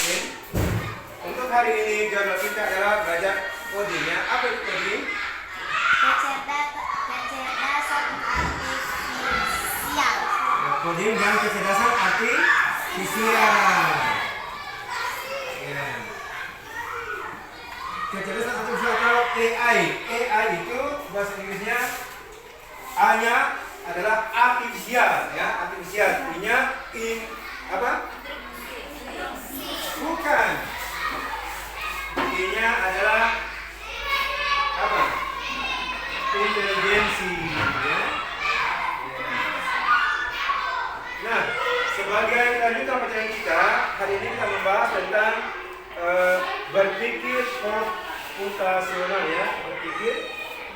Yakin? Untuk hari ini jadwal kita adalah belajar codingnya. Apa itu coding? Kecerdasan artifisial. Coding dan kecerdasan artifisial. Ya. Kecerdasan artifisial atau AI. AI itu bahasa Inggrisnya A-nya adalah artifisial, ya, artifisial. I-nya apa? Bukan. I-nya adalah apa? Inteligensi, ya. Nah, sebagai lanjutan pelajaran kita, hari ini kita membahas tentang berpikir komputasional, ya, berpikir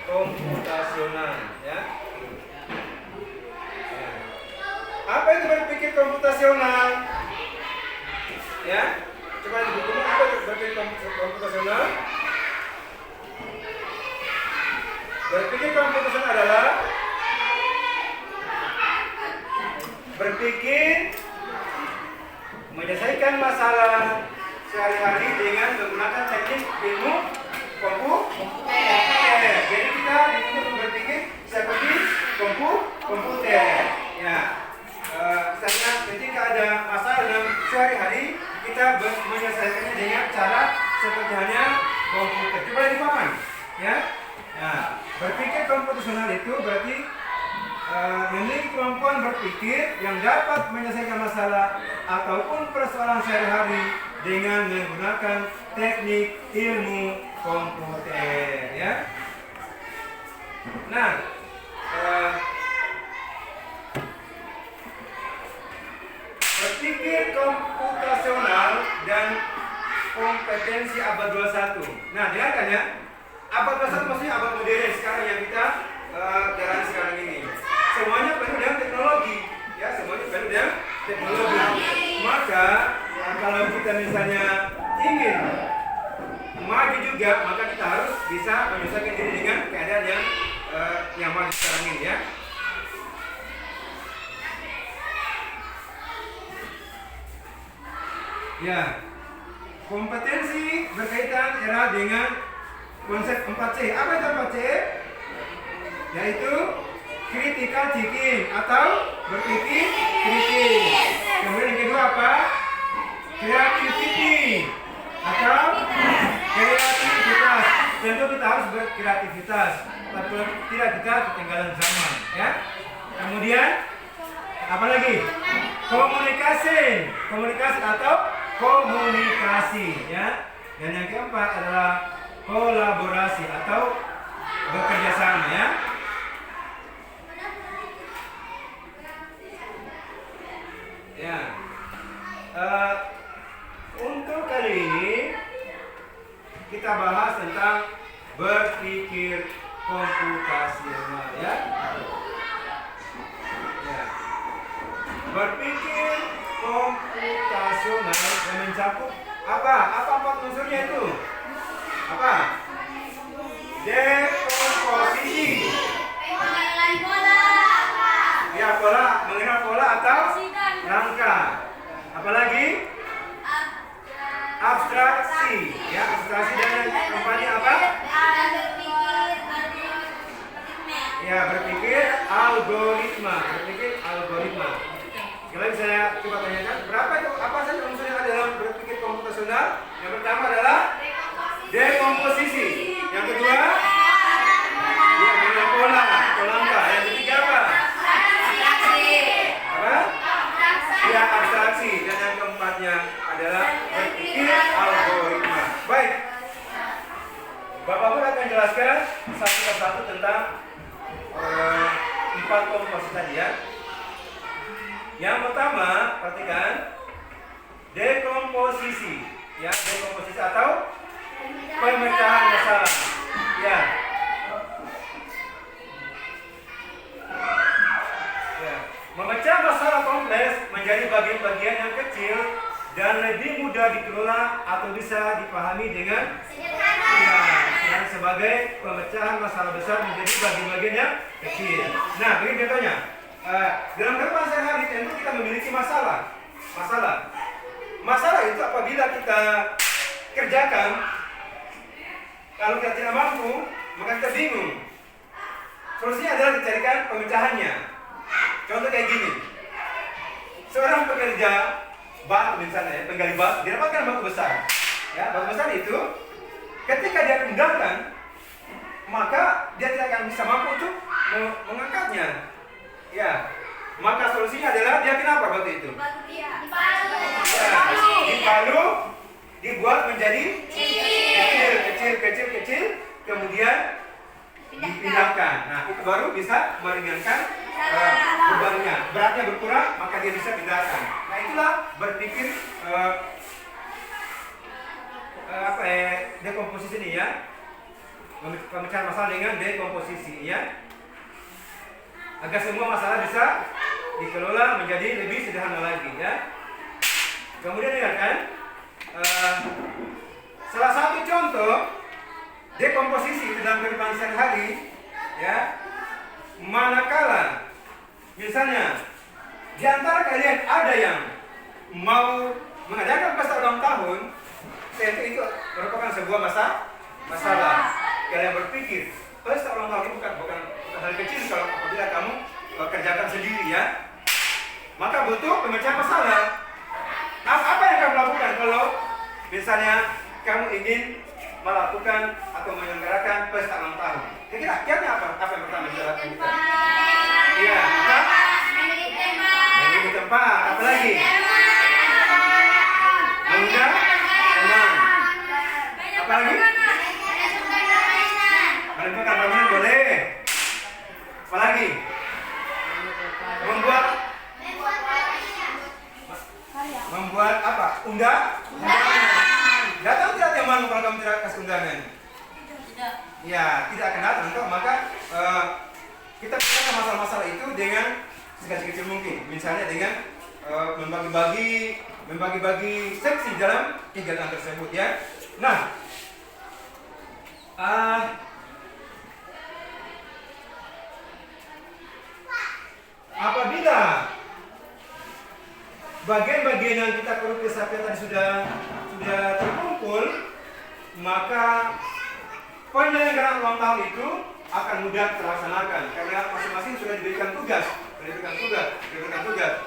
komputasional, ya. Apa itu berpikir komputasional? Ya, coba di bukumu apa itu berpikir komputasional? Berpikir komputasional adalah berpikir menyelesaikan masalah sehari-hari dengan menggunakan teknik ilmu komputer. Jadi kita dituntut berpikir seperti komputer. Ya, misalnya ketika ada masalah dalam sehari-hari kita menyelesaikannya dengan cara seperti hanya komputer. Coba dipahaman, ya. Nah, berpikir komputasional itu berarti memiliki kemampuan berpikir yang dapat menyelesaikan masalah ataupun persoalan sehari-hari dengan menggunakan teknik ilmu komputer, ya. Nah, berpikir komputasional dan kompetensi abad 21. Nah, dengarkan ya. Abad 21 maksudnya abad modern sekarang yang kita jalani sekarang ini. Semuanya penuh dengan teknologi, ya, semuanya penuh dengan teknologi. Maka kalau kita misalnya ingin maju juga, maka kita harus bisa menyesuaikan diri dengan keadaan yang maju sekarang ini, ya. Ya, kompetensi berkaitan erat dengan konsep 4C. Apa itu 4C? Yaitu critical thinking atau berpikir kritis. Kemudian yang kedua apa? Creativity atau kreativitas. Tentu kita harus berkreativitas, tapi tidak kita ketinggalan zaman, ya. Kemudian apa lagi? Komunikasi atau komunikasi, ya. Dan yang keempat adalah kolaborasi atau bekerja sama, ya. Ya. Untuk kali ini kita bahas tentang berpikir komputasional, ya. Ya. Berpikir komputasional yang mencakup apa? Apa 4 unsurnya itu? Apa? Dekomposisi. Ya, pola, mengenal pola atau rangka. Apalagi? Abstraksi. Ya, abstraksi dan yang keempatnya apa? Ya, berpikir algoritma. Sekali saya coba tanyakan, berapa itu? Apa saja unsur yang ada dalam berpikir komputasional? Yang pertama adalah dekomposisi. Yang kedua, ya, mengenal pola atau langkah. Yang ketiga apa? Apa? Ya, abstraksi. Dan yang keempatnya adalah berpikir algoritma. Baik, Bapak Guru akan jelaskan satu persatu tentang 4 komposisi tadi, ya. Yang pertama, perhatikan dekomposisi, ya, dekomposisi atau pemecahan masalah, ya. Ya, memecah masalah kompleks menjadi bagian-bagian yang kecil dan lebih mudah dikelola atau bisa dipahami dengan ya, dan sebagai pemecahan masalah besar menjadi bagian-bagian yang kecil. Nah, begini contohnya. Dalam kehidupan sehari-hari tentu kita memiliki masalah. masalah itu apabila kita kerjakan, kalau kita tidak mampu, maka kita bingung. Solusinya adalah dicarikan pemecahannya. Contoh kayak gini. Seorang pekerja batu misalnya, ya, penggali batu, dia dapatkan batu besar. Ya, batu besar itu ketika dia pindahkan, maka dia tidak akan bisa mampu untuk mengangkatnya. Ya, maka solusinya adalah dia kenapa batu itu? Dipalu, dibuat menjadi kecil, kemudian dipindahkan. Nah, itu baru bisa meringankan bebannya. Beratnya berkurang, maka dia bisa pindahkan. Nah, itulah berpikir dekomposisi ini ya. Pemecahan masalah dengan dekomposisi ya. Agar semua masalah bisa dikelola menjadi lebih sederhana lagi ya. Kemudian dengarkan, salah satu contoh dekomposisi dalam kehidupan sehari-hari ya, manakala misalnya di antara kalian ada yang mau mengadakan pesta ulang tahun, tentu itu merupakan sebuah masalah. Kalian berpikir pesta ulang tahun itu bukan hal kecil kalau apabila kamu kerjakan sendiri ya, maka butuh pemecahan masalah. Apa yang kamu lakukan kalau misalnya kamu ingin melakukan atau menyelenggarakan pesta ulang tahun? Kira-kira apa yang pertama kita lakukan? Iya, memilih tempat. Apa lagi? Mengundang teman. Apa lagi? Menentukan permainan boleh. Apa lagi? Membuat apa? Undangan. Datang tidak teman kalau kamu tidak kasih undangan? Tidak. Ya, tidak akan datang. Maka kita pecahkan masalah-masalah itu dengan sekecil mungkin. Misalnya dengan membagi-bagi seksi dalam kegiatan tersebut ya. Nah, apabila bagian-bagian yang kita perlu kesaksian tadi sudah terkumpul, maka penyelenggaraan ulang tahun itu akan mudah terlaksanakan karena masing-masing sudah diberikan tugas,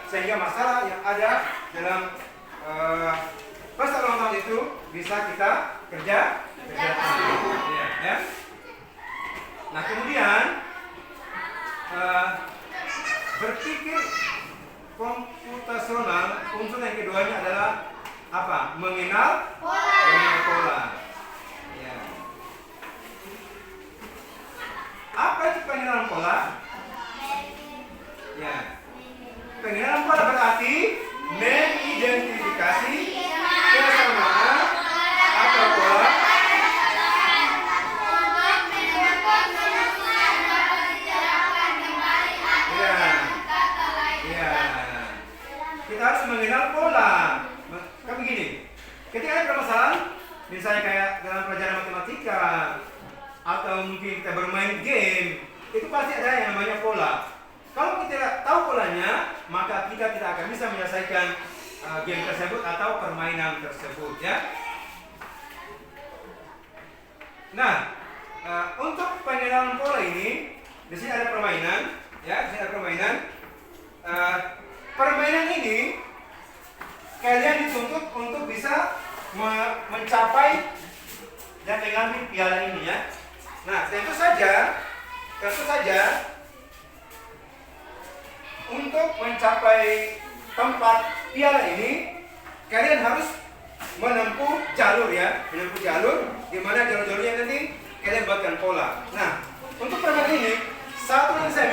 sehingga masalah yang ada dalam pesta ulang tahun itu bisa kita kerjakan. Ya. Nah, kemudian berpikir komputasional, unsur yang keduanya adalah apa? Mengenal pola. Ya. Apa itu pengenalan pola? Ya. Pengenalan pola berarti mengidentifikasi kesamaan atau pola kita harus mengenal pola. Kan begini, ketika ada permasalahan, misalnya kayak dalam pelajaran matematika atau mungkin kita bermain game, itu pasti ada yang namanya pola. Kalau kita tidak tahu polanya, maka kita tidak akan bisa menyelesaikan game tersebut atau permainan tersebut ya. Nah, untuk pengenalan pola ini, di sini ada permainan ya, di sini ada permainan. Permainan ini kalian dituntut untuk bisa mencapai dan mengambil piala ini ya. Nah, tentu saja untuk mencapai tempat piala ini kalian harus menempuh jalur di mana jalur-jalurnya nanti kalian buatkan pola. Nah, untuk permainan ini satu orang saya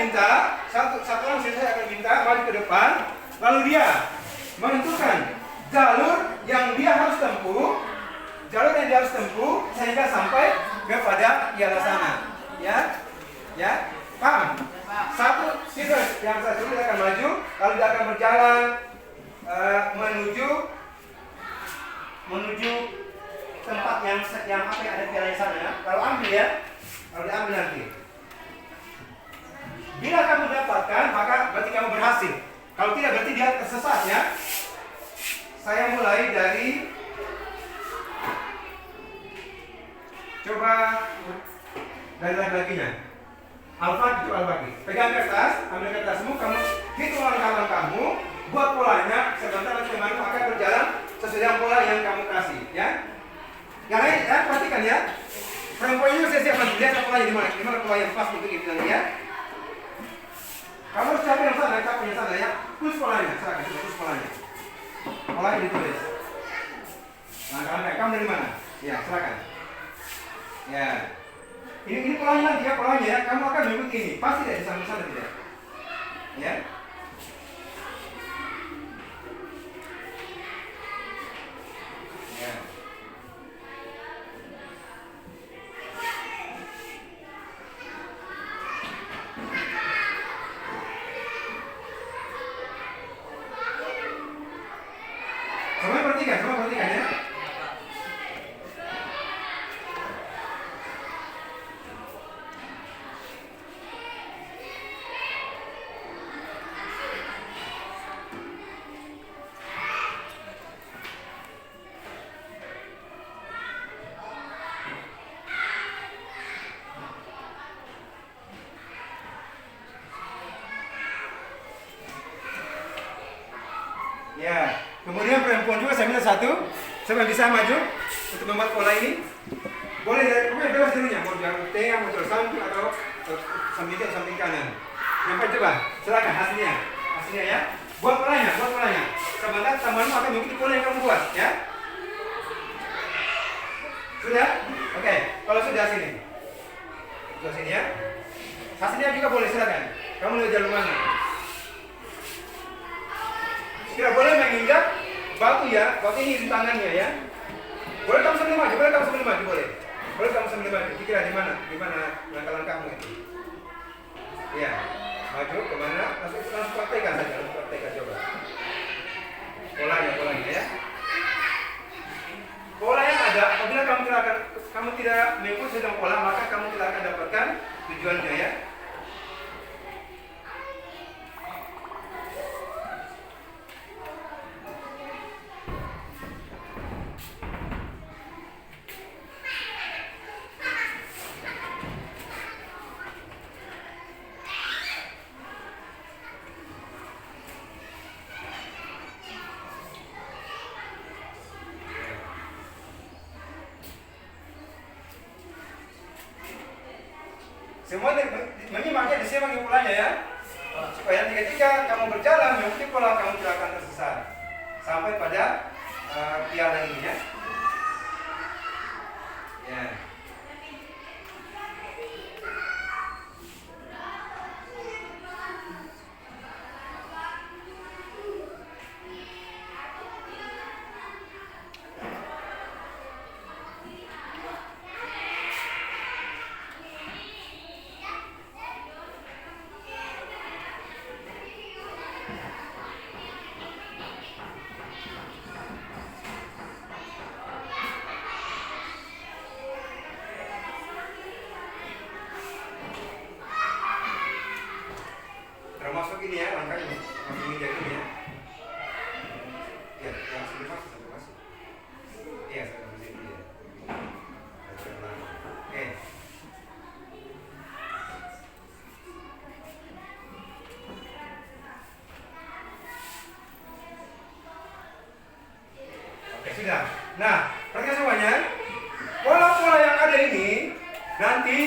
akan minta maju ke depan, lalu dia menentukan jalur yang dia harus tempuh sehingga sampai kepada piala sana. Ya, paham? Satu serius yang satu dia akan maju, lalu dia akan berjalan menuju tempat yang apa yang ada di piala sana. Kalau diambil nanti. Bila kamu dapatkan, maka berarti kamu berhasil. Kalau tidak, berarti dia tersesat ya. saya mulai dari coba dari laki-lakinya. Alfa itu Al-Baqi. Pegang kertas, ambil kertasmu, kamu hitung langkah kamu, buat polanya. Sebentar nanti temanmu akan berjalan sesuai dengan pola yang kamu kasih, ya. Yang lain, ya, perhatikan ya. Perempuan saya siapkan, lihat polanya di mana pola yang pas untuk itu ya. Kamu harus capek yang sana ya. Tulis polanya, silakan tulis polanya. Polanya ditulis. Langkah kamu dari mana? Ya, silakan. Ya. Ini polanya nanti ya, polanya ya. Kamu akan mengikuti ini. Pasti tidak di sana tidak. Ya. Ya. Semua perhatikan ya. Ya, kemudian perempuan juga saya minta satu, siapa yang bisa maju untuk membuat pola ini? Boleh dari bebas dulunya, mau jalan tengah, mau jalan samping atau samping kanan. Yang paling coba, silakan hasilnya ya. Buat polanya. Sebentar temanmu akan mengikuti pola yang kamu buat, ya. Sudah? Oke, kalau sudah sini ya. Hasilnya juga boleh, silakan. Kamu lihat jalur mana? Tidak boleh menginjak batu ya, batu ini di tangannya ya. Boleh kamu sambil maju, boleh. Boleh kamu sambil maju. Kira di mana langkah-langkahmu itu. Ya, maju kemana? Langsung praktekkan saja, coba. Polanya ya. Pola yang ada, apabila kamu tidak mengikuti sedang pola, maka kamu tidak akan dapatkan tujuannya ya. Semua menyimaknya disimak polanya ya. Supaya ketika kamu berjalan mengikuti pola, kamu tidak akan tersesat sampai pada piala ini ya. Ya. Termasuk ini ya, langkah ini masuk menginjak ini ya. Ya, yang sampai masuk. Iya, sampai sini ya. Oke. Oke, sudah. Nah, perhatikan semuanya. Pola-pola yang ada ini nanti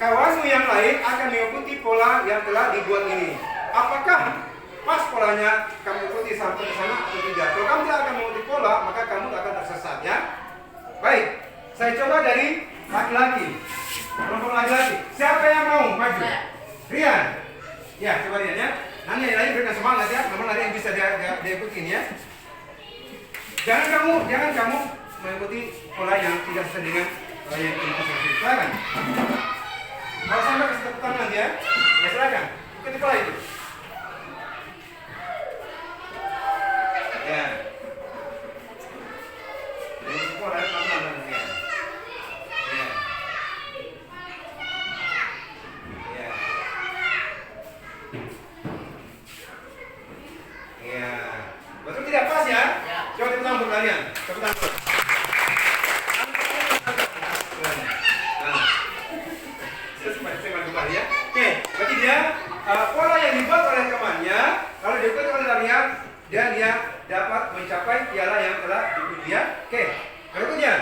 kawanmu yang lain akan mengikuti pola yang telah dibuat ini. Apakah pas polanya kamu ikuti sampai ke sana atau tidak? Kalau kamu tidak akan mengikuti pola, maka kamu akan tersesat ya. Baik, saya coba dari laki-laki. Kelompok laki-laki. Siapa yang mau maju? Rian. Ya, coba Rian ya. Nanti yang lain berikan semangat ya. Memang ada yang bisa diikutin ya. Jangan kamu mengikuti pola yang tidak sesuai dengan yang kita silakan. Kalau sampai kesempatan nanti ya, silakan. Ikuti pola itu. Ya. Ini pola pelan-pelan ya. Ya. Ya. Ya. Betul tidak pas ya? Nah, saya bantu kali ya. Oke, berarti dia pola yang dibuat oleh temannya, kalau diikuti oleh larian, dan dia dapat mencapai piala yang telah diikuti dia. Oke, berikutnya,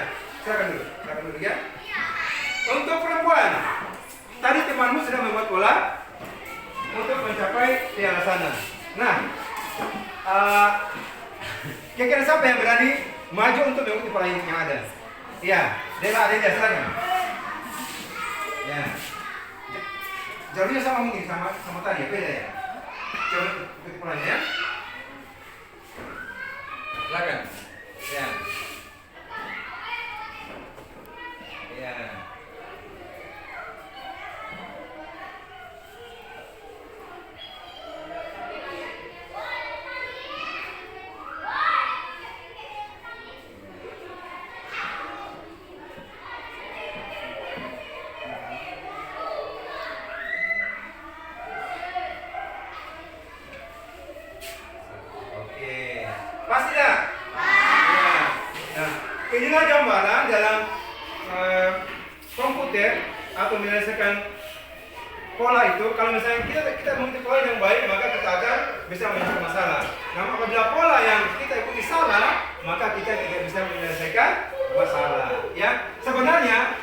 silakan dulu ya. Untuk perempuan, tadi temanmu sudah membuat pola untuk mencapai piala sana. Nah, kira-kira siapa yang berani maju untuk mengikuti pola yang ada? Iya, Dela, silakan. Ya. Jalurnya sama mungkin sama tadi ya, beda ya. Coba ikuti polanya ya. Silakan. Ya. Ya. Pasti tidak? Ya. Nah, inilah gambaran dalam komputer atau menyelesaikan pola itu. Kalau misalnya kita mengikuti pola yang baik, maka kita akan bisa menyelesaikan masalah. Namun apabila pola yang kita ikuti salah, maka kita tidak bisa menyelesaikan masalah. Ya, sebenarnya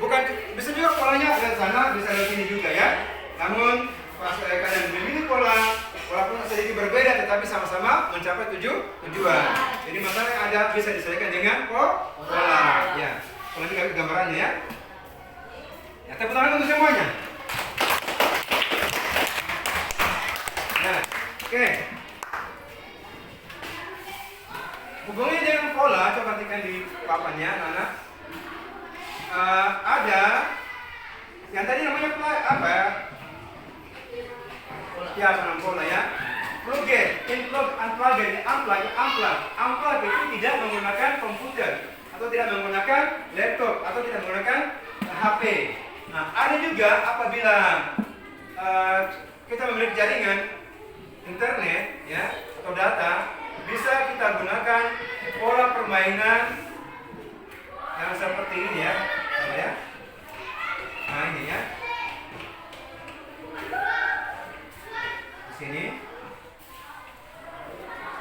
bukan bisa juga polanya ada sana, bisa dari sini juga ya. Namun pas kalian memilih pola, walaupun sedikit berbeda, tetapi sama-sama mencapai tujuan. Jadi masalah yang ada bisa diselesaikan dengan pola. Ya, kalau ini gambarannya ya. Ya, tepuk tangan untuk semuanya. Nah, oke. Hubungannya dengan pola, coba perhatikan di papannya, anak-anak. Ada yang tadi namanya apa ya? Ya, dalam pola ya. Plug in, plug, unplug, unplug itu tidak menggunakan komputer atau tidak menggunakan laptop atau tidak menggunakan HP. Nah, ada juga apabila kita memiliki jaringan internet ya atau data, bisa kita gunakan pola permainan yang seperti ini ya. Nah, ini ya. Sini.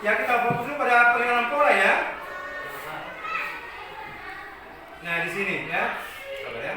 Ya, kita fokus dulu pada pengenalan pola ya. Nah, di sini ya. Sabar ya.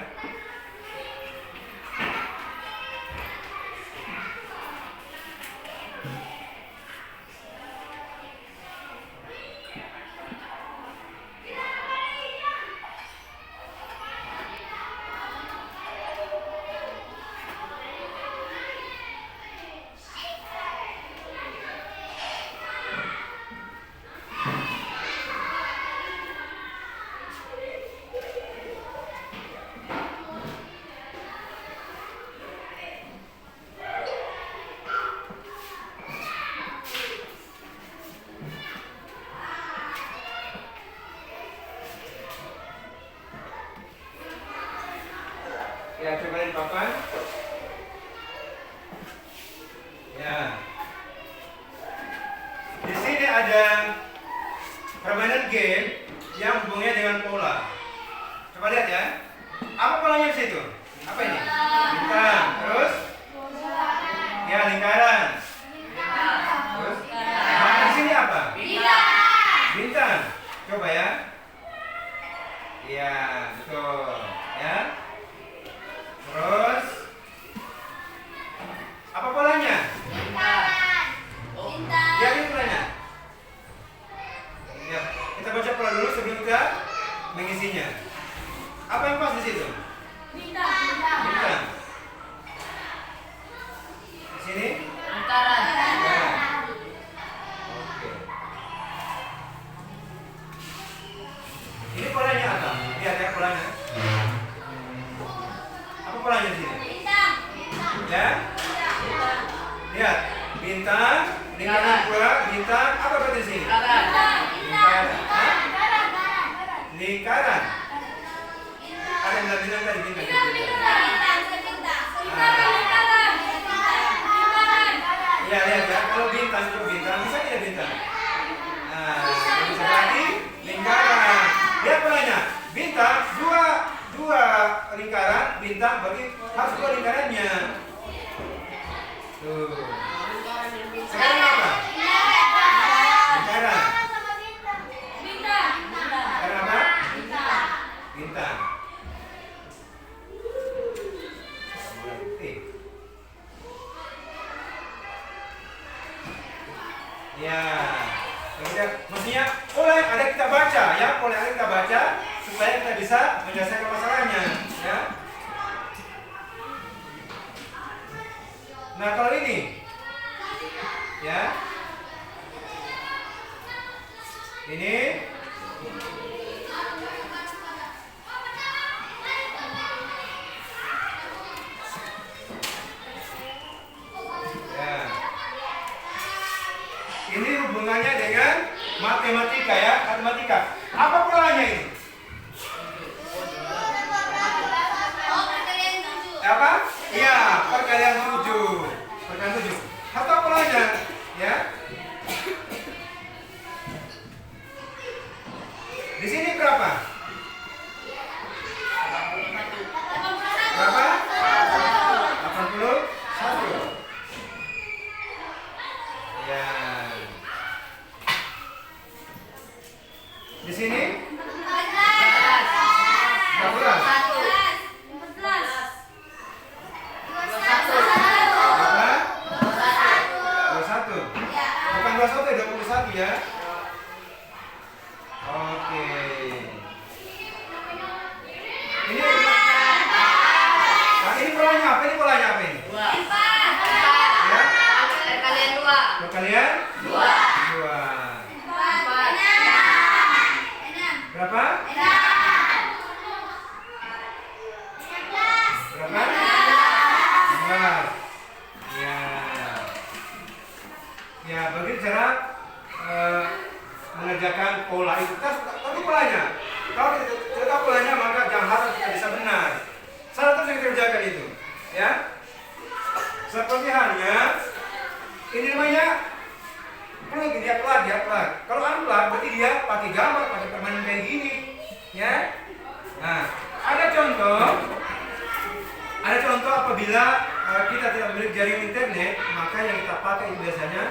Ya, coba lihat papan. Ya. Di sini ada permainan game yang hubungannya dengan pola. Coba lihat ya. Apa polanya di situ? Apa ini? Bintang. Terus? Ya, lingkaran. Terus? Nah, di sini apa? Bintang. Coba ya. Iya, betul. Ya. Terus apa polanya? Ya, ini polanya. Ya, kita baca pola dulu sebelum kita mengisinya. Apa yang pas di situ? Bintang. Di sini? Lingkaran. Oke. Ini polanya apa? Lihat ya polanya. Apa polanya di sini? Ya? Lihat, bintang, lingkaran dua, bintang, apa berarti di sini? Lingkaran. Hah? Lingkaran. Ada yang bilang bintang tadi bintang. Ya, lihat ya, kalau bintang itu bintang, bisa tidak bintang? Nah, bisa berarti lingkaran. bintang berarti harus dua lingkarannya. Tuh. Sekarang apa? Lingkaran. Sekarang apa? Bintang. Ya, maksudnya boleh ada kita baca ya, boleh ada kita baca supaya kita bisa menyelesaikan masalahnya ya. Nah kalau ini ya, ini ini hubungannya dengan matematika ya, matematika. Apa polanya ini? Apa? Iya, perkalian 7. Perkalian 7. Apa polanya? Ya. Di sini berapa? Berapa? 81. Ya. Di sini? 21 ya. Oke. Ini nah, ini polanya apa? Ini polanya apa ini? 2. Ya? Perkalian 2. Perkalian 2. 2. 4. Berapa? 6. Berapa? 15. Ya. Ya, bagi cara mengerjakan pola itu. Tapi polanya, kalau kita tahu polanya maka jangan harap kita bisa benar. Salah terus yang kerjakan itu, ya. Seperti halnya ini namanya plug, dia plug ya plug. Kalau unplug berarti dia pakai gambar, pakai permainan kayak gini, ya. Nah, ada contoh apabila kita tidak memiliki jaringan internet, maka yang kita pakai itu biasanya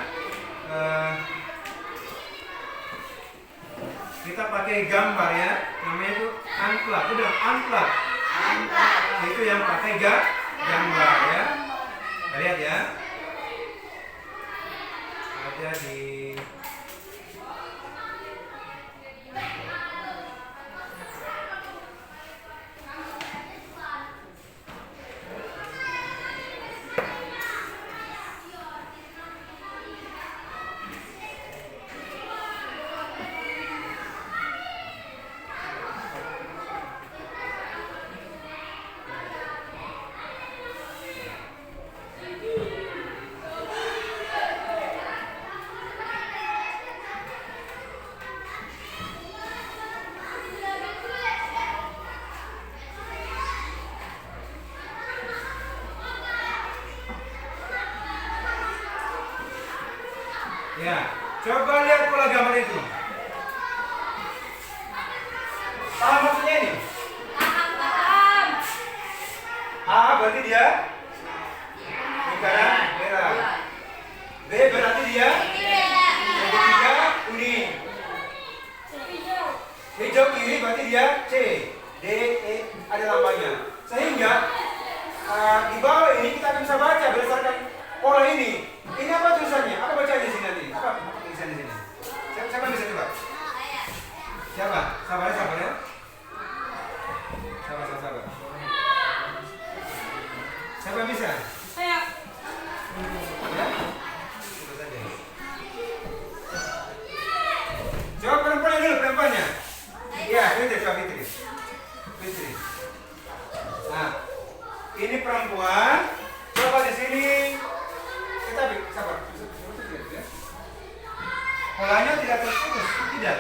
kita pakai gambar ya, namanya itu unplug. Udah unplug. Itu yang pakai gambar ya. Kita lihat ya. Ada di ya, coba lihat pola gambar itu. Paham maksudnya ini? Paham. A berarti dia lingkaran merah. B berarti dia segitiga kuning. Hijau kiri berarti dia C. D, E ada lambangnya. Sehingga di bawah ini kita akan bisa baca berdasarkan pola ini. Ini apa tulisannya? Apa bacanya di sini nanti? Apa tulisannya di sini? Siapa bisa coba? Siapa? Sabar ya. Sabar. Siapa bisa? Saya. Ya? Coba saja. Jawab perempuan dulu, perempuannya. Iya, Fitri. Nah, ini perempuan. Coba di sini. Kita sabar. Polanya tidak terputus, tidak.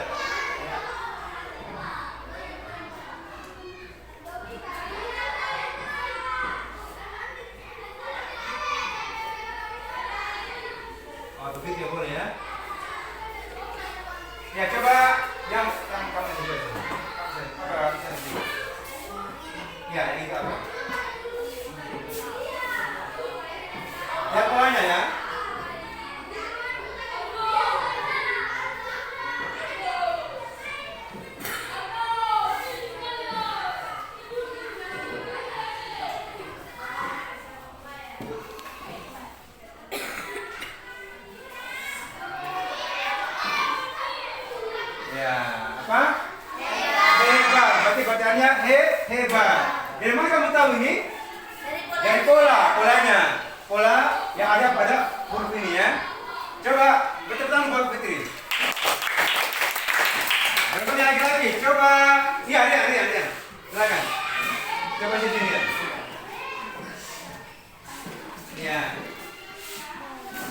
Oh, begitu ya boleh ya. Ya coba yang kamu juga. Misalnya hebat. Dari mana kamu tahu ini? Dari polanya. Pola yang ada pada huruf ini ya. Coba bertepuk tangan buat Fitri. Berikutnya lagi. Coba. Iya, Rian. Silakan. Coba sini ya. Ya.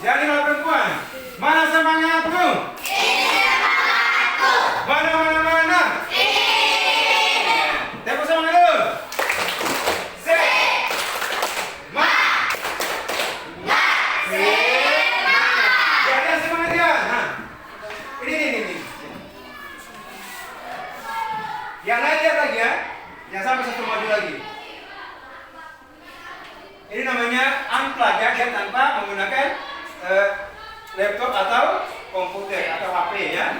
Jadi malah perempuan. Mana semangatmu? Mana? Tepuk semangat dulu. Jadi semangat ya. Nah. Ini. Yang lain lihat lagi ya. Yang sampai satu maju lagi. Ini namanya unplug ya, dia tanpa menggunakan laptop atau komputer atau HP ya.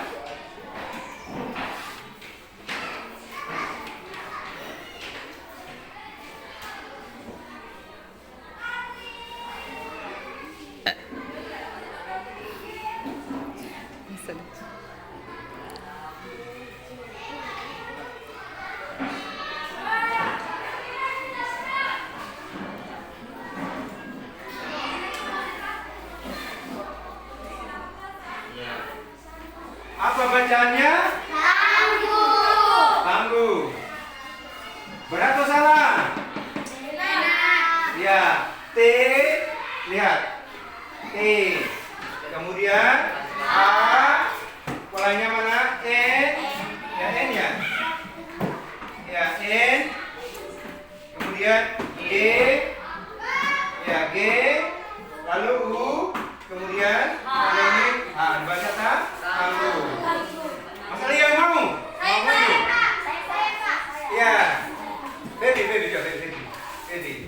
Apa bacaannya? Tangguh. Benar atau salah? Ya, T. Lihat. T. Kemudian A. Polanya mana? N. Ya, N ya. Ya, N. Kemudian G. Ya, G. Lalu U. Kemudian ada ini A. Dibaca tak? Tangguh. Mas Ali yang mau? Mau maju? Ya. Feby, coba Feby.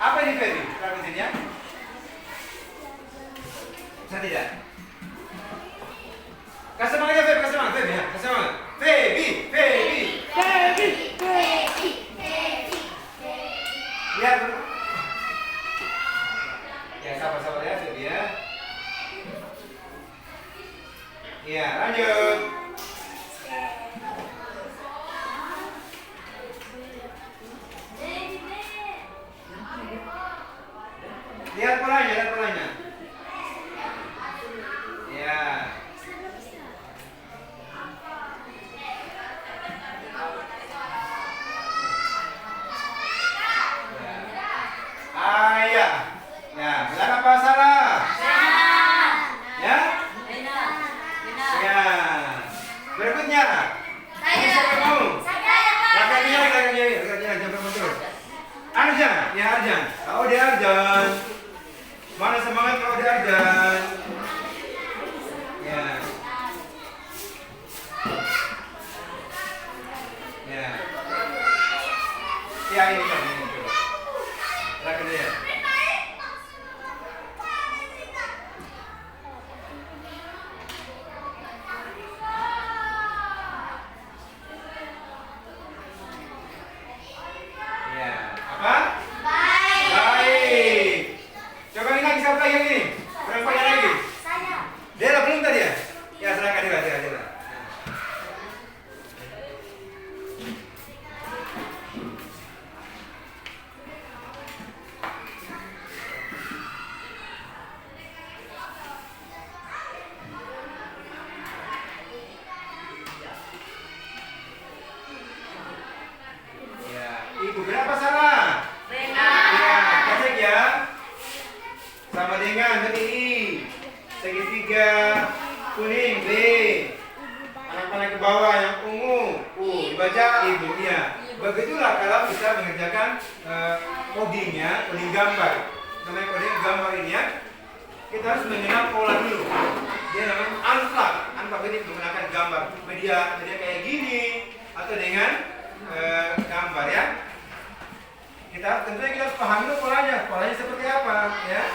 Apa ini Feby? Perhatikan ya. Bisa tidak? Kasih semangat ya Feby, kasih semangat Feby ya. Kasih semangat. Feby. Lihat. Ya, sabar ya Feby ya. Ya, lanjut. Lihat polanya. Ya. Ayah. Ya, benar apa salah? Ya? Ya. Berikutnya. Ini siapa kamu? Laki-laki jangan berbentur. Arjan, ya Arjan. Oh, dia Arjan. Mana semangat kalau dia Arjan? Ya. Ya. Ya, ini kan. Silakan dia. Baik. Coba ini lagi siapa yang ini? Perempuan lagi? Saya. Dela belum tadi ya? Ya, silakan Dela. Ya, Ibu berapa salah? Sama dengan berdiri segitiga kuning B, anak-anak ke bawah yang ungu dibaca ibu ya. Begitulah kalau kita mengerjakan coding gambar. Namanya coding gambar ini ya. Kita harus mengenal pola dulu. Dia namanya unplug ini menggunakan gambar media kayak gini atau dengan gambar ya. Tentunya kita harus pahami dulu polanya seperti apa ya.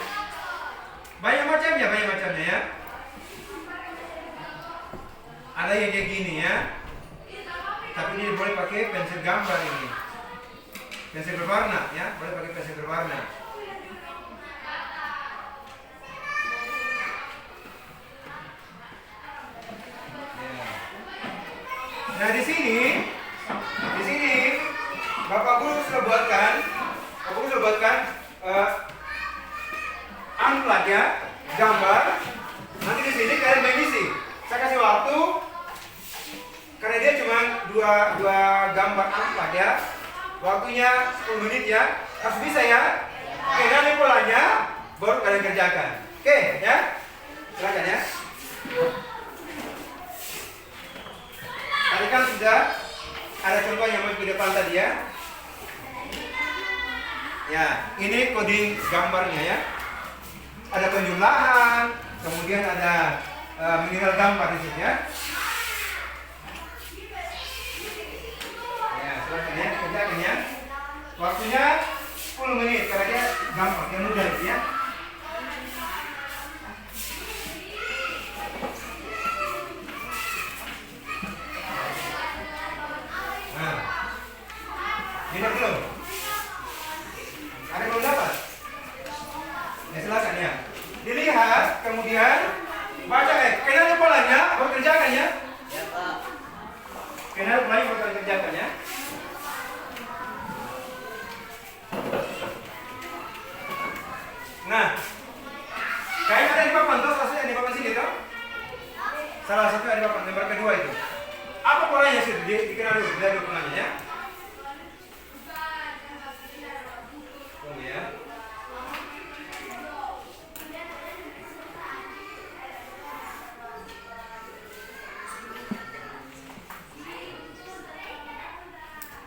Banyak macamnya ya. Ada yang kayak gini ya. Tapi ini boleh pakai pensil gambar ini. Pensil berwarna ya, boleh pakai pensil berwarna. Ya. Nah, di sini Di sini Bapak Guru sudah buatkan, amplak ya, gambar. Nanti di sini kalian mengisi. Saya kasih waktu karena dia cuma dua gambar amplak ya. Waktunya 10 menit ya. Harus bisa ya. Oke, nanti polanya baru kalian kerjakan. Oke ya. Silakan ya. Tadi kan sudah ada contoh yang mau di depan tadi ya. Ya, ini coding gambarnya ya. Ada penjumlahan, kemudian ada mengenal gambar di sini ya. Ya, silakan ya, kerjakan ya. Waktunya 10 menit karena dia gampang, yang mudah itu ya. Nah, ini belum? Ada belum dapat? Ya silakan ya. Dilihat, kemudian baca kenal polanya, baru kerjakan ya. Ya Pak. Kenal polanya baru kerjakan ya. Nah, kayaknya ada di papan tuh, salah satu yang di papan sini tuh. Salah satu yang di papan, nomor kedua itu. Apa polanya sih? Dikenal dulu, lihat dulu polanya ya. Tunggu ya.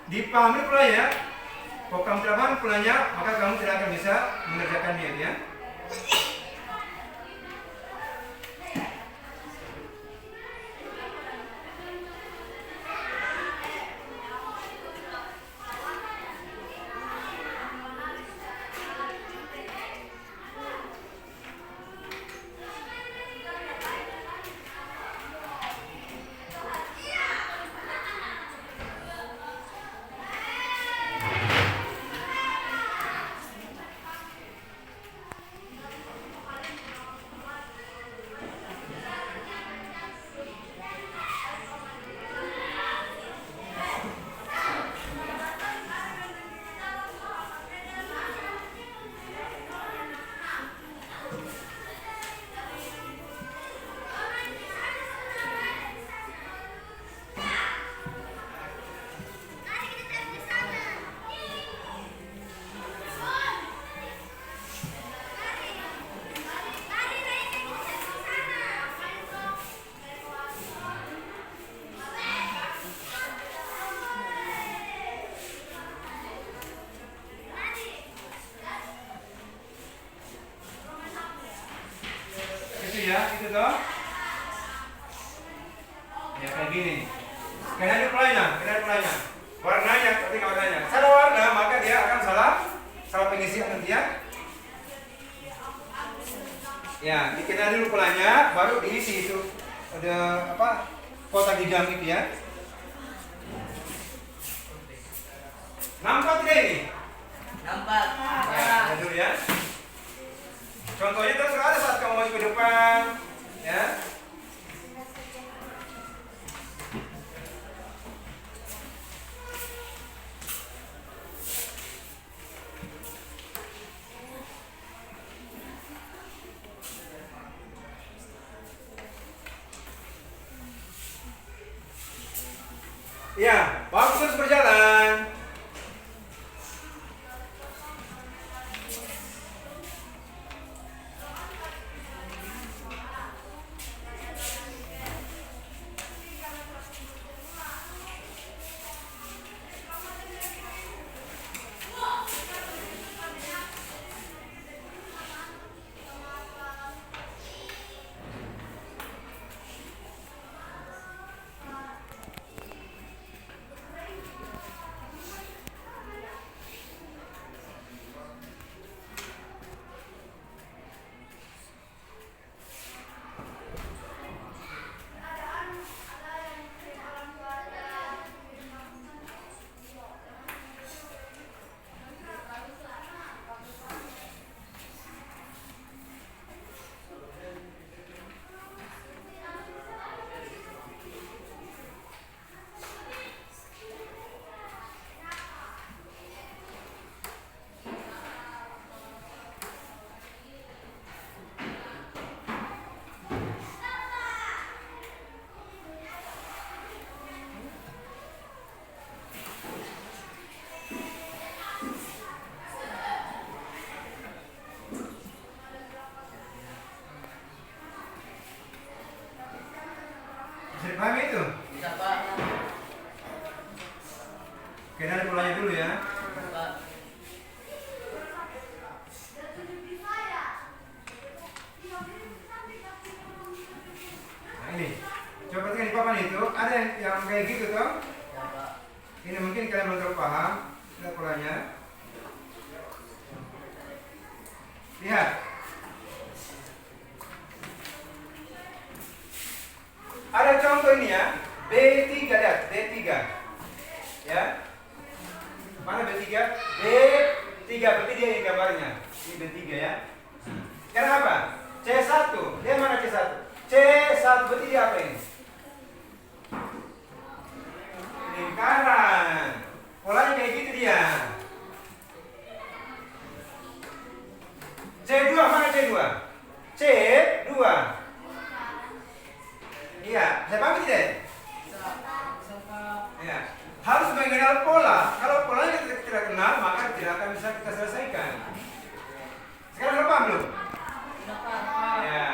Dipahami polanya ya. Kalau kamu tidak paham polanya, maka kamu tidak akan bisa mengerjakannya ya. Ya, itu toh. Ya kayak gini. Kenali polanya. Warnanya, ketika warnanya. Salah warna, maka dia akan salah pengisian nanti ya. Ya, dikenali dulu polanya, baru diisi itu. Ada apa? Kotak hijau itu ya. Nampak tidak ini? Nampak. Ya, dulu ya. Contohnya terus ada saat kamu maju ke depan, ya. Ya, waktu terus berjalan. Kenal polanya dulu ya. Nah ini, coba perhatikan di papan itu, ada yang kayak gitu tuh. Ini mungkin kalian belum terlalu paham. Lihat polanya. Lihat. Ada contoh ini ya, B3, lihat, B3. Ya. Mana B3? B3, berarti dia yang gambarnya. Ini B3 ya. Sekarang apa? C1, dia mana C1? C1, berarti dia apa ini? Lingkaran. Polanya kayak gitu dia. C2, mana C2? C2. Iya, saya paham tidak? Ya. Harus mengenal pola. Kalau polanya kita tidak kenal, maka tidak akan bisa kita selesaikan. Sekarang sudah paham belum? Ya.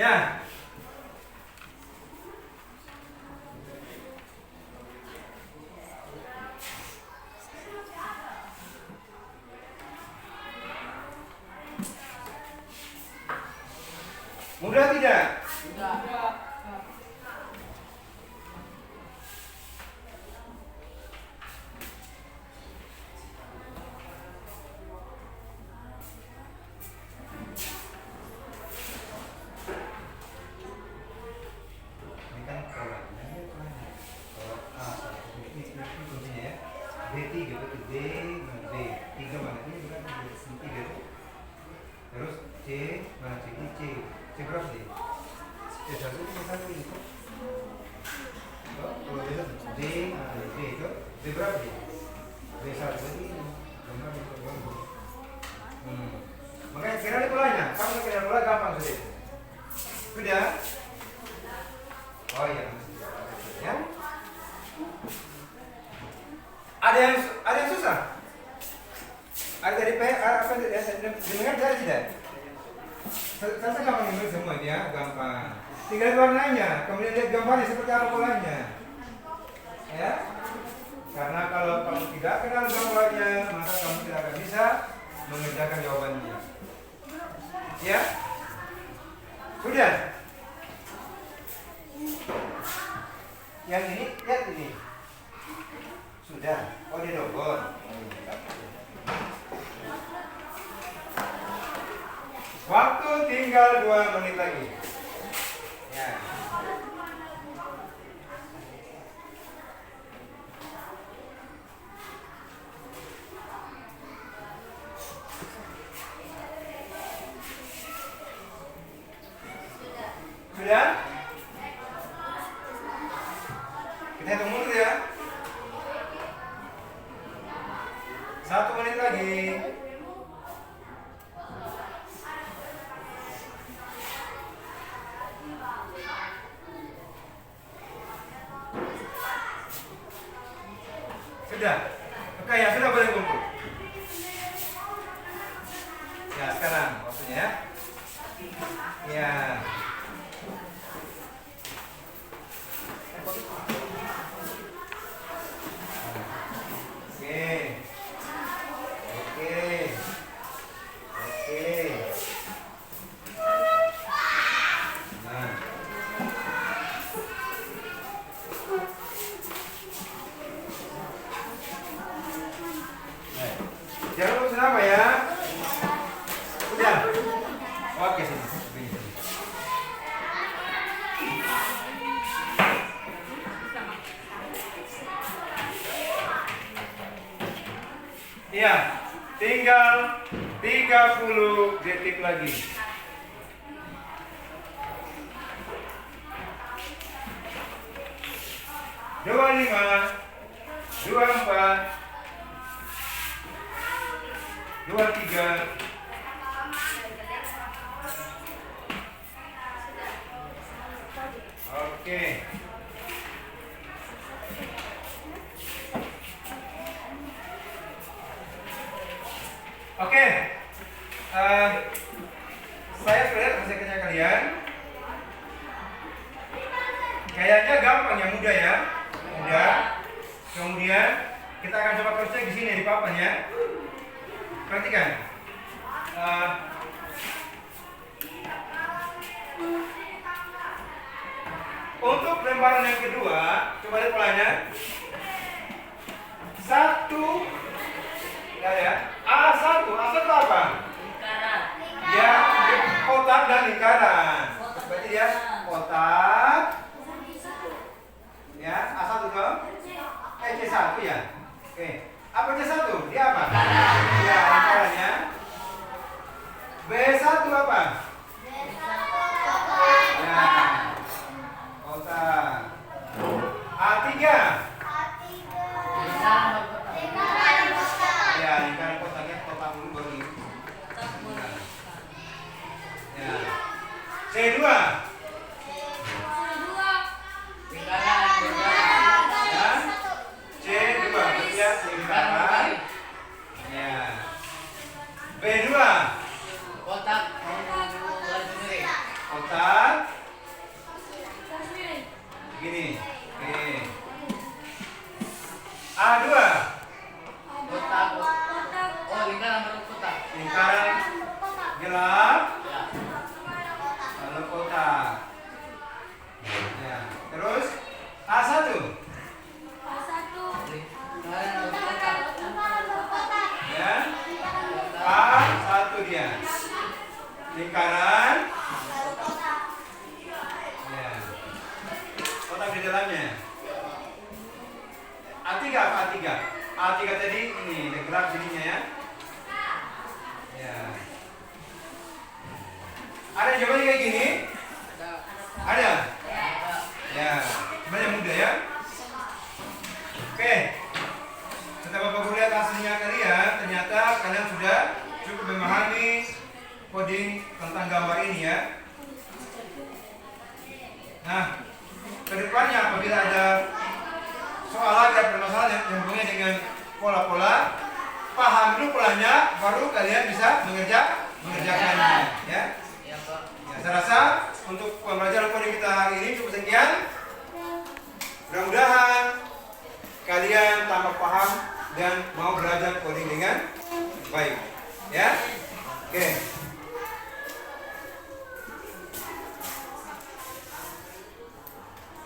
Ya. Mudah tidak? Enggak. Ini kan polanya, ini polanya. Kalau A satu ini kuncinya ya. B3 berarti B, B3 mana ini berarti B3 itu. Terus C mana C ini C. C berapa sih? C1 itu C1 itu. Kalau B1 D, D itu B berapa sih? B1 berarti ini. Gambar itu gambar. Makanya kira polanya. Kamu kira pola gampang sudah. Sudah? Oh iya. Ya. Ada yang susah? Ada dari apa dengar tidak? Saya gampang ini semua dia, gampang. Tinggal warnanya, kemudian lihat gambarnya seperti apa polanya. Ya. Karena kalau kamu tidak kenal gambarnya, maka kamu tidak akan bisa mengerjakan jawabannya. Ya? Sudah? Yang ini, lihat ini. Sudah. Oh, dia double. Waktu tinggal 2 menit lagi. Ya. Sudah? Kita hitung mundur ya. 1 menit lagi. Sudah. Oke ya, sudah boleh kumpul. Ya, sekarang waktunya ya. Ya. Jangan lupa pesan apa ya? Udah. Oke sini. Iya, tinggal 30 detik lagi. Dua 5, 24, 23, 24, Oke. Oke. Saya sudah lihat hasil kerja kalian. Kayaknya gampang ya, mudah ya. Mudah. Kemudian kita akan coba cross check di sini di papannya. Perhatikan. Untuk lembaran yang kedua, coba lihat polanya. 1 ya. A1 apa? Lingkaran. Ya, kotak dan lingkaran. Berarti dia kotak. Ya, A1 dong. C1 ya. Oke. Apa C1? Dia apa? Ya, lingkarannya. B1 apa? Ya. Kotak. A3. Ya, lingkaran kotaknya kotak dulu baru ini. Ya. C2. Ya. C2 berarti ya lingkaran. Ya. B2. Kotak. Kotak. Begini. Oke. A2. Kotak. Oh, lingkaran baru kotak. Lingkaran gelap. Ya. Lalu kotak. Ya. Terus A1. Lingkaran baru kotak. Ya. A1 dia. Lingkaran. Ya. Kotak di dalamnya. A3 apa A3? A3 tadi ini gerak sininya ya. Ya. Ada yang jawabannya kayak gini? Ada? Ya. Sebenarnya mudah ya. Oke. Setelah Bapak Guru lihat hasilnya kalian, ternyata kalian sudah cukup memahami coding tentang gambar ini ya. Nah, kedepannya apabila ada soal lagi atau permasalahan yang hubungannya dengan pola-pola, paham dulu polanya, baru kalian bisa mengerjakannya ya. Ya, Pak. Ya, saya rasa untuk pembelajaran coding kita hari ini cukup sekian. Mudah-mudahan kalian tambah paham dan mau belajar coding dengan baik. Ya, oke.